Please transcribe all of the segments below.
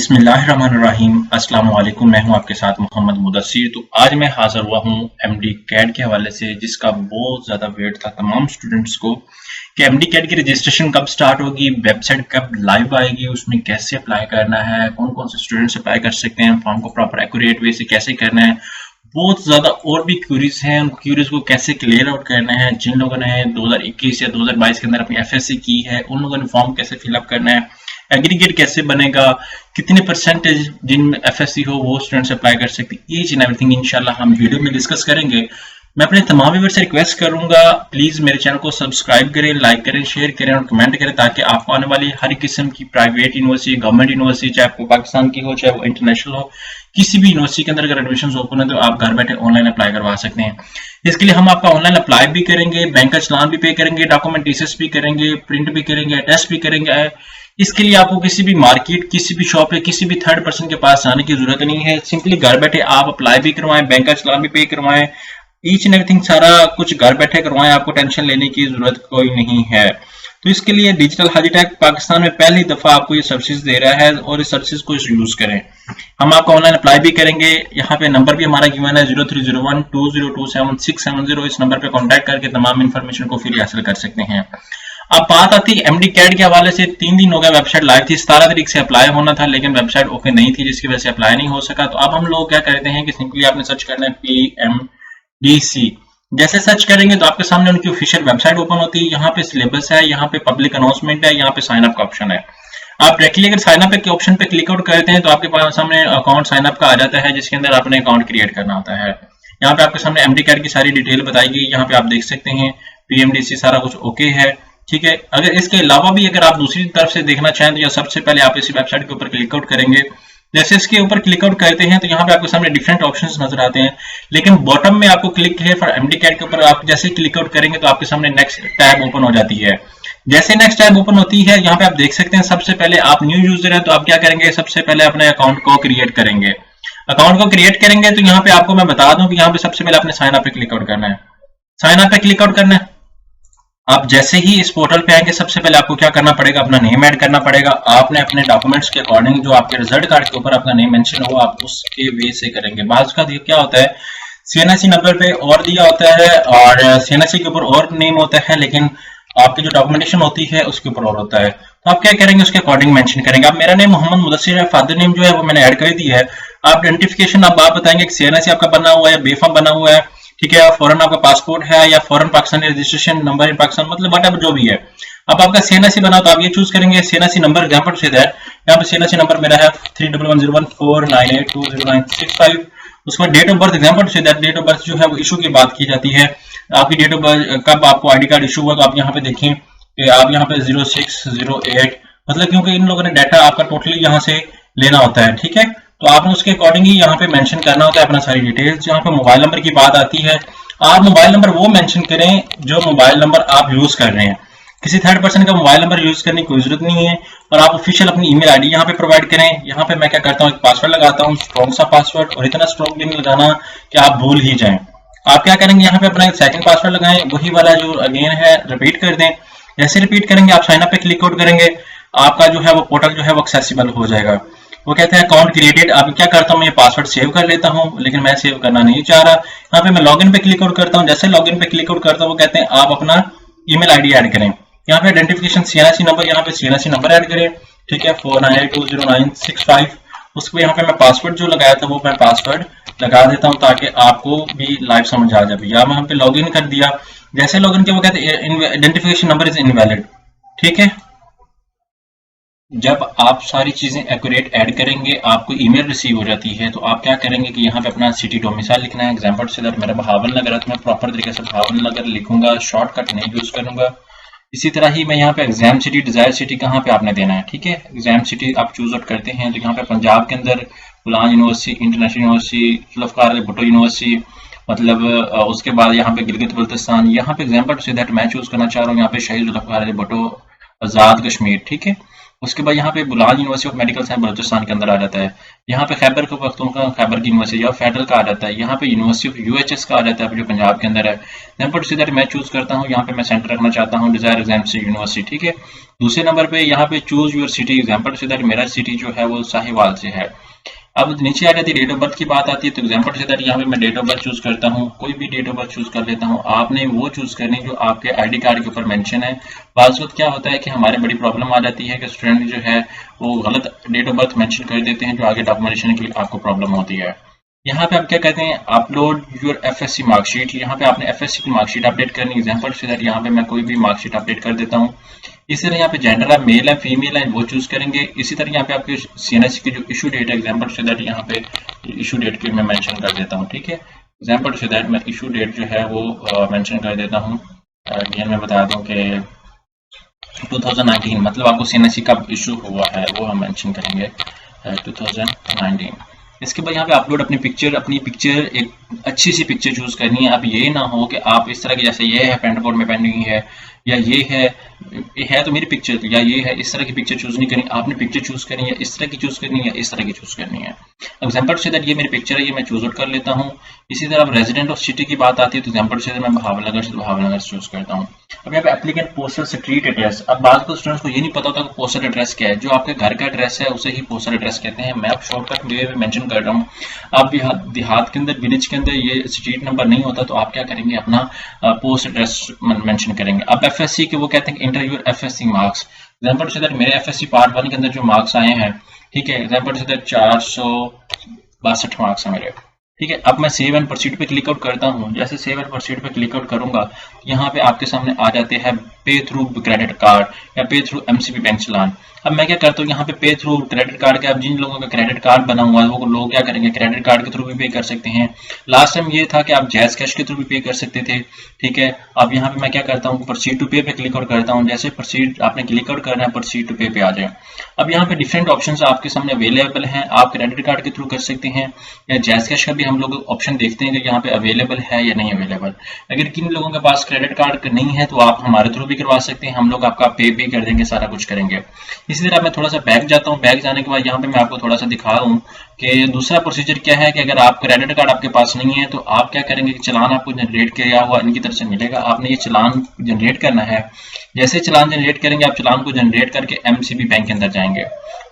बिस्मिल्लाहिर्रहमानिर्रहीम। अस्सलाम वालेकुम। मैं हूं आपके साथ मोहम्मद मुदस्सिर। तो आज मैं हाजिर हुआ हूं एमडी कैड के हवाले से, जिसका बहुत ज़्यादा वेट था तमाम स्टूडेंट्स को कि एमडी कैड की रजिस्ट्रेशन कब स्टार्ट होगी, वेबसाइट कब लाइव आएगी, उसमें कैसे अप्लाई करना है, कौन कौन से स्टूडेंट्स अप्लाई कर सकते हैं, फॉर्म को प्रॉपर एक्यूरेट वे से कैसे करना है। बहुत ज़्यादा और भी क्यूरीज हैं, उन क्यूरीज को कैसे क्लियर आउट करना है। जिन लोगों ने 2021 या 2022 के अंदर अपनी एफएससी की है, उन लोगों ने फॉर्म कैसे फिलअप करना है, एग्रीगेट कैसे बनेगा, कितने परसेंटेज जिन एफएससी हो वो स्टूडेंट्स अप्लाई कर सकते, ईच एंड एवरीथिंग इंशाल्लाह हम वीडियो में डिस्कस करेंगे। मैं अपने तमाम व्यूअर्स से रिक्वेस्ट करूंगा, प्लीज मेरे चैनल को सब्सक्राइब करें, लाइक करें, शेयर करें और कमेंट करें, ताकि आपको आने वाली हर किस्म की प्राइवेट यूनिवर्सिटी, गवर्नमेंट यूनिवर्सिटी, चाहे वो पाकिस्तान की हो चाहे वो इंटरनेशनल हो, किसी भी यूनिवर्सिटी के अंदर अगर एडमिशन ओपन है तो आप घर बैठे ऑनलाइन अप्लाई करवा सकते हैं। इसके लिए हम आपका ऑनलाइन अप्लाई भी करेंगे, बैंक का चलान भी पे करेंगे, डॉक्यूमेंट टीसीएस भी करेंगे, प्रिंट भी करेंगे, टेस्ट भी करेंगे। इसके लिए आपको किसी भी मार्केट, किसी भी शॉप या किसी भी थर्ड पर्सन के पास जाने की जरूरत नहीं है। सिंपली घर बैठे आप अप्लाई भी करवाएं, बैंक का चलान भी पे करवाएं, ईच एंड एवरीथिंग सारा कुछ घर बैठे करवाएं, आपको टेंशन लेने की जरूरत कोई नहीं है। तो इसके लिए डिजिटल हाजीटेक पाकिस्तान में पहली दफा आपको ये सर्विसेज दे रहा है और इस सर्विसेज को यूज करें। हम आपको ऑनलाइन अप्लाई भी करेंगे। यहाँ पे नंबर भी हमारा गिवन है 0301202760। इस नंबर पे कांटेक्ट करके तमाम इन्फॉर्मेशन को फ्री हासिल कर सकते हैं। अब बात आती है एमडी कैड के हवाले से। 3 दिन हो गया वेबसाइट लाइव थी, 17 तारीख से अप्लाई होना था, लेकिन वेबसाइट ओके नहीं थी, जिसकी वजह से अप्लाई नहीं हो सका। तो अब हम लोग क्या करते हैं कि सिंपली आपने सर्च करना है पीएमडीसी। जैसे सर्च करेंगे तो आपके सामने उनकी ऑफिशियल वेबसाइट ओपन होती है। यहाँ पे सिलेबस है, यहाँ पे पब्लिक अनाउंसमेंट है, यहाँ पे साइन अप का ऑप्शन है। आप डायरेक्टली अगर साइन अप के ऑप्शन पे क्लिक आउट करते हैं तो आपके पास सामने अकाउंट साइन अप का आ जाता है, जिसके अंदर आपने अकाउंट क्रिएट करना होता है। यहाँ पे आपके सामने एमडी कैड की सारी डिटेल बताएगी। यहाँ पे आप देख सकते हैं पीएमडीसी सारा कुछ ओके है, ठीक है। अगर इसके अलावा भी अगर आप दूसरी तरफ से देखना चाहें तो सबसे पहले आप इसी वेबसाइट के ऊपर क्लिक आउट करेंगे। जैसे इसके ऊपर क्लिक आउट करते हैं तो यहाँ पे आपके सामने डिफरेंट ऑप्शंस नजर आते हैं, लेकिन बॉटम में आपको क्लिक है फॉर एमडी कैड के ऊपर आप जैसे क्लिक आउट करेंगे तो आपके सामने नेक्स्ट टैब ओपन हो जाती है। जैसे नेक्स्ट टैब ओपन होती है, यहाँ पे आप देख सकते हैं सबसे पहले आप न्यू यूजर हैं तो आप क्या करेंगे, सबसे पहले अपने अकाउंट को क्रिएट करेंगे। अकाउंट को क्रिएट करेंगे तो यहाँ पे आपको मैं बता दूं कि यहाँ पे सबसे पहले आपने साइन अप पे क्लिक आउट करना है। साइन अप पे क्लिक आउट करना है। आप जैसे ही इस पोर्टल पे आएंगे सबसे पहले आपको क्या करना पड़ेगा, अपना नेम ऐड करना पड़ेगा। आपने अपने डॉक्यूमेंट्स के अकॉर्डिंग जो आपके रिजल्ट कार्ड के ऊपर आपका नेम मेंशन हो आप उसके वे से करेंगे। बाज का क्या होता है, सीएनएससी नंबर पे और दिया होता है और सीएनएससी के ऊपर और नेम होता है, लेकिन आपकी जो डॉक्यूमेंटेशन होती है उसके ऊपर और होता है। तो आप क्या करेंगे, उसके अकॉर्डिंग मेंशन करेंगे। अब मेरा नेम मोहम्मद मुदस्सिर है, फादर नेम जो है वो मैंने ऐड कर दी है। आप आइडेंटिफिकेशन अब आप बताएंगे कि सीएनएससी आपका बना हुआ है, बेफाम बना हुआ है, ठीक है, फॉरेन आपका पासपोर्ट है या foreign Pakistani registration number in Pakistan, मतलब व्हाटएवर जो भी है। अब आपका सीएनएससी बना तो आप ये चूज करेंगे सीएनएससी नंबर। एग्जांपल से दैट यहाँ पे सीएनएससी नंबर मेरा है 311014982096 उसके बाद डेट ऑफ बर्थ। एग्जांपल से दैट डेट ऑफ बर्थ जो है वो इशू की बात की जाती है। आपकी डेट ऑफ बर्थ कब आपको आईडी कार्ड इशू हुआ, तो आप यहाँ पे देखें कि आप यहाँ पे 0608, मतलब क्योंकि इन लोगों ने डाटा आपका टोटली यहाँ से लेना होता है, ठीक है। तो आपने उसके अकॉर्डिंग ही यहाँ पे मेंशन करना होता है अपना सारी डिटेल्स। यहाँ पे मोबाइल नंबर की बात आती है, आप मोबाइल नंबर वो मेंशन करें जो मोबाइल नंबर आप यूज कर रहे हैं। किसी थर्ड पर्सन का मोबाइल नंबर यूज करने की कोई जरूरत नहीं है। और आप ऑफिशियल अपनी ईमेल आईडी यहाँ पे प्रोवाइड करें। यहाँ पे मैं क्या करता हूँ, एक पासवर्ड लगाता हूँ, स्ट्रॉन्ग सा पासवर्ड, और इतना स्ट्रॉन्ग भी नहीं लगाना कि आप भूल ही जाएं। आप क्या करेंगे, यहाँ पे अपना सेकंड पासवर्ड लगाएं, वही वाला जो अगेन है रिपीट कर दें। जैसे रिपीट करेंगे आप साइन अप पे क्लिक आउट करेंगे, आपका जो है वो पोर्टल जो है वो एक्सेसिबल हो जाएगा। वो कहते हैं अकाउंट क्रिएटेड। अब क्या करता हूँ, मैं पासवर्ड सेव कर लेता हूँ, लेकिन मैं सेव करना नहीं चाह रहा। यहाँ पे मैं लॉगिन पे क्लिक आउट करता हूँ। जैसे लॉगिन पे क्लिक आउट करता हूँ वो कहते हैं आप अपना ईमेल आईडी ऐड करें। यहाँ पे आइडेंटिफिकेशन सीएनएससी नंबर, यहाँ पे सीएनएससी नंबर ऐड करें, ठीक है, 49820965। उसको यहाँ पे मैं पासवर्ड जो लगाया था वो मैं पासवर्ड लगा देता हूँ ताकि आपको भी लाइव समझ आ जाए। यहाँ मैं पे लॉगिन कर दिया। जैसे लॉगिन किया वो कहते हैं आइडेंटिफिकेशन नंबर इज इनवैलिड, ठीक है। जब आप सारी चीजें एक्यूरेट ऐड करेंगे आपको ईमेल रिसीव हो जाती है, तो आप क्या करेंगे कि यहाँ पे अपना सिटी डोमिसाइल लिखना है। एग्जांपल से मेरा बहावल नगर है तो मैं प्रॉपर तरीके से बहावल नगर लिखूंगा, शॉर्टकट नहीं यूज करूंगा। इसी तरह ही मैं यहाँ पे एग्जाम सिटी, डिजायर सिटी कहाँ पे आपने देना है, ठीक है। एग्जाम सिटी आप चूज आउट करते हैं तो यहाँ पे पंजाब के अंदर गुलान university, international university, Zulfiqar Ali Bhutto university, मतलब उसके बाद यहाँ पे गिलगित बल्तिस्तान। यहाँ पे एग्जाम्पल से दैट मैं चूज करना चाह रहा हूँ यहाँ पे शहीद जुल्फकार अली भुट्टो आजाद कश्मीर, ठीक है। उसके बाद यहाँ पे Bolan university of medical science Balochistan के अंदर आ जाता है। यहाँ पे खैबर पख्तूनख्वा खैबर की यूनिवर्सिटी और फेडरल का आ जाता है। यहाँ पे यूनिवर्सिटी ऑफ यूएचएस का आ जाता है जो पंजाब के अंदर है। नंबर टू सीधर मैं चूज करता हूँ, यहाँ पे मैं सेंटर रखना चाहता हूँ डिजायर एग्जाम यूनिवर्सिटी, ठीक है। दूसरे नंबर पे यहाँ पे चूज यूर सिटी, एग्जाम्पल सीधर मेरा सिटी जो है वो साहिवाल से है। अब नीचे आ जाती है डेट ऑफ बर्थ की बात आती है, तो एग्जाम्पल से दैट यहाँ पे मैं डेट ऑफ बर्थ चूज करता हूँ, कोई भी डेट ऑफ बर्थ चूज कर लेता हूँ। आपने वो चूज करनी जो आपके आईडी कार्ड के ऊपर मेंशन है। बाज़ वक्त क्या होता है कि हमारे बड़ी प्रॉब्लम आ जाती है कि स्टूडेंट जो है वो गलत डेट ऑफ बर्थ मेंशन कर देते हैं, जो आगे डॉक्यूमेंटेशन के लिए आपको प्रॉब्लम होती है। यहाँ पे आप क्या कहते हैं, अपलोड योर एफएससी मार्कशीट। यहाँ पे आपने एफएससी की मार्कशीट अपडेट करनी है। एग्जाम्पल से दैट यहाँ पे मैं कोई भी मार्कशीट अपडेट कर देता हूँ। इसी तरह यहाँ पे जेंडर आप मेल है फीमेल है वो चूज करेंगे। इसी तरह यहाँ पे आपके सीएनएससी की जो इशू डेट है, एग्जाम्पल से दैट यहाँ पे इशू डेट की मैं मेंशन कर देता हूँ, ठीक है। एग्जाम्पल से दैट मैं इशू डेट जो है वो मेंशन कर देता हूँ। अगेन मैं बता दूँ कि 2019 मतलब आपको सीएनएससी का इशू हुआ है वो हम मेंशन करेंगे 2019। इसके बाद यहाँ पे अपलोड अपनी पिक्चर एक अच्छी सी पिक्चर चूज करनी है। अब ये ना हो कि आप इस तरह की, जैसे ये है पेंट कोट में पहनी हुई है, या ये है तो मेरी पिक्चर, या ये है, इस तरह की पिक्चर चूज नहीं करनी। आपने पिक्चर चूज करनी है, इस तरह की चूज करनी है, इस तरह की चूज करनी है। एग्जाम्पल से दैट ये मेरी पिक्चर है, ये मैं चूज आउट कर लेता हूँ। इसी तरह अब रेजिडेंट ऑफ सिटी की बात आती है, तो एग्जाम्पल से मैं भावनगर से चूज करता हूँ। अब यहाँ पे एप्लीकेंट पोस्टल स्ट्रीट एड्रेस। अब बात को स्टूडेंट्स को ये नहीं पता होता कि पोस्टल एड्रेस क्या है। जो आपके घर का एड्रेस है उसे ही पोस्टल एड्रेस कहते हैं। मैं अब शॉर्टकट में मेंशन कर रहा हूँ। अब देहात के अंदर, विलेज के अंदर ये स्ट्रीट नंबर नहीं होता, तो आप क्या करेंगे, अपना पोस्ट एड्रेस मेंशन करेंगे। अब एफएससी के वो कहते हैं inter your FSc marks. Example say that मेरे एफएससी पार्ट 1 के अंदर जो मार्क्स आए हैं, ठीक है, एग्जाम्पल से दैट 462 मार्क्स है मेरे, ठीक है। अब मैं सेव एंड प्रोसीड पे क्लिक आउट करता हूँ। जैसे सेव एंड प्रोसीड पे क्लिक आउट करूंगा, यहाँ पे आपके सामने आ जाते हैं पे थ्रू क्रेडिट कार्ड या पे थ्रू एमसीबी बैंक चलान। अब मैं क्या करता हूँ, यहाँ पे पे थ्रू क्रेडिट कार्ड के, अब जिन लोगों का क्रेडिट कार्ड बना हुआ है वो लोग क्या करेंगे, क्रेडिट कार्ड के थ्रू भी पे कर सकते हैं। लास्ट टाइम ये था कि आप जैज कैश के थ्रू भी पे कर सकते थे, ठीक है। अब यहाँ पे मैं क्या करता हूँ, प्रोसीड टू पे पे क्लिक आउट करता हूँ। जैसे प्रोसीड आपने क्लिक आउट करना है, प्रोसीड टू पे पे आ जाए। अब यहाँ पे डिफरेंट ऑप्शंस आपके सामने अवेलेबल हैं। आप क्रेडिट कार्ड के थ्रू कर सकते हैं, या जैज कैश का भी हम लोग ऑप्शन देखते हैं कि यहाँ पे अवेलेबल है या नहीं अवेलेबल। अगर किन लोगों के पास क्रेडिट कार्ड नहीं है तो आप हमारे थ्रू भी करवा सकते हैं, हम लोग आपका पे भी कर देंगे, सारा कुछ करेंगे। इसी तरह मैं थोड़ा सा बैक जाता हूँ। बैक जाने के बाद यहाँ पे मैं आपको थोड़ा सा दिखा रहा हूँ कि दूसरा प्रोसीजर क्या है कि अगर आप क्रेडिट कार्ड आपके पास नहीं है तो आप क्या करेंगे कि चालान आपको जनरेट किया हुआ इनकी तरफ से मिलेगा। आपने ये चालान जनरेट करना है। जैसे चालान जनरेट करेंगे, आप चालान को जनरेट करके एमसीबी बैंक के अंदर जाएंगे।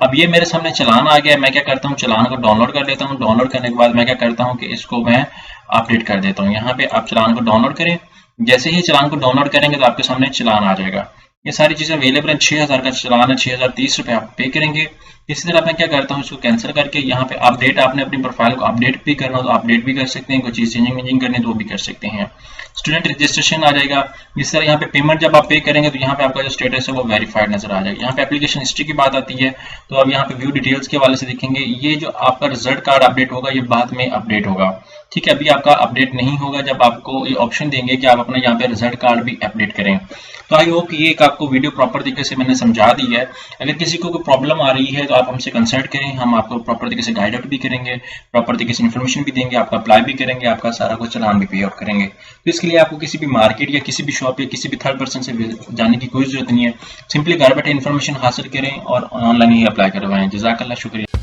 अब ये मेरे सामने चालान आ गया। मैं क्या करता हूँ, चालान को डाउनलोड कर लेता हूँ। डाउनलोड करने के बाद मैं क्या करता हूँ कि इसको मैं अपडेट कर देता हूँ। यहाँ पे आप चालान को डाउनलोड करें। जैसे ही चालान को डाउनलोड करेंगे तो आपके सामने चालान आ जाएगा। ये सारी चीजें अवेलेबल है। 6000 का चालान है, 6030 रुपए आप पे करेंगे। इसी तरह मैं क्या करता हूँ, इसको कैंसिल करके यहाँ पे अपडेट, आपने अपनी प्रोफाइल को अपडेट भी करना हो तो अपडेट भी कर सकते हैं, कोई चीज चेंजिंग करनी तो वो भी कर सकते हैं। स्टूडेंट रजिस्ट्रेशन आ जाएगा। इस तरह यहाँ पे पेमेंट जब आप पे करेंगे तो यहाँ पे आपका जो स्टेटस है वो वेरीफाइड नजर आ जाएगा। यहाँ पे एप्लीकेशन हिस्ट्री की बात आती है, तो अब यहाँ पे व्यू डिटेल्स के हवाले से देखेंगे। ये जो आपका रिजल्ट कार्ड अपडेट होगा ये बाद में अपडेट होगा, ठीक है। अभी आपका अपडेट नहीं होगा जब आपको ये ऑप्शन देंगे कि आप अपना यहाँ पे रिजल्ट कार्ड भी अपडेट करें। तो आई होप ये एक आपको वीडियो प्रॉपर तरीके से मैंने समझा दी है। अगर किसी को कोई प्रॉब्लम आ रही है तो आप हमसे कंसल्ट करें, हम आपको प्रॉपर तरीके से गाइड आउट भी करेंगे, प्रॉपर तरीके से इन्फॉर्मेशन भी देंगे, आपका अप्लाई भी करेंगे, आपका सारा कुछ चालान भी पे आउट करेंगे। तो इसके लिए आपको किसी भी मार्केट या किसी भी शॉप या किसी भी थर्ड पर्सन से जाने की कोई जरूरत नहीं है। सिंपली घर बैठे इन्फॉर्मेशन हासिल करें और ऑनलाइन ही अप्लाई करवाएं। जज़ाकल्लाह, शुक्रिया।